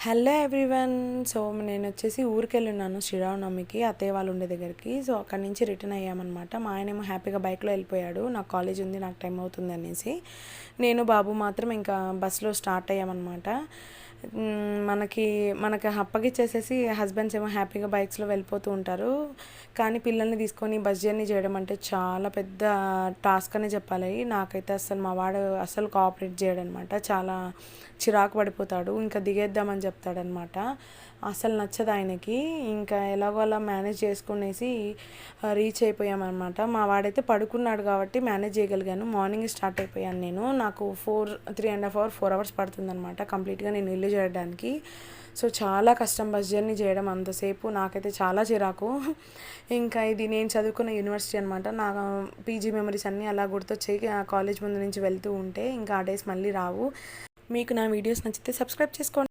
Hello everyone. So నేను వచ్చేసి ఊరికెళ్ళున్నాను శ్రీరామనవమికి అత్తయ్య వాళ్ళు ఉండే దగ్గరికి. సో అక్కడి నుంచి రిటర్న్ అయ్యామన్నమాట. మా ఆయనేమో హ్యాపీగా బైక్లో వెళ్ళిపోయాడు, నాకు కాలేజ్ ఉంది, నాకు టైం అవుతుంది అనేసి. నేను బాబు మాత్రం ఇంకా బస్సులో స్టార్ట్ అయ్యామన్నమాట. మనకి మనకి అప్పగిచ్చేసేసి హస్బెండ్స్ ఏమో హ్యాపీగా బైక్స్లో వెళ్ళిపోతూ ఉంటారు. కానీ పిల్లల్ని తీసుకొని బస్ జర్నీ చేయడం అంటే చాలా పెద్ద టాస్క్ అనే చెప్పాలి. నాకైతే అసలు మా వాడు అసలు కోఆపరేట్ చేయడనమాట. చాలా చిరాకు పడిపోతాడు, ఇంకా దిగేద్దామని చెప్తాడనమాట. అసలు నచ్చదు ఆయనకి. ఇంకా ఎలాగో అలా మేనేజ్ చేసుకునేసి రీచ్ అయిపోయామన్నమాట. మా వాడైతే పడుకున్నాడు కాబట్టి మేనేజ్ చేయగలిగాను. మార్నింగ్ స్టార్ట్ అయిపోయాను నేను. నాకు 3.5 hours 4 hours పడుతుందన్నమాట కంప్లీట్గా నేను ఇల్లు చేయడానికి. సో చాలా కష్టం బస్ జర్నీ చేయడం అంతసేపు. నాకైతే చాలా చిరాకు. ఇంకా ఇది నేను చదువుకున్న యూనివర్సిటీ అనమాట. నా పీజీ మెమరీస్ అన్నీ అలా గుర్తొచ్చాయి కాలేజ్ ముందు నుంచి వెళ్తూ ఉంటే. ఇంకా ఆ డేస్ మళ్ళీ రావు. మీకు నా వీడియోస్ నచ్చితే సబ్స్క్రైబ్ చేసుకోండి.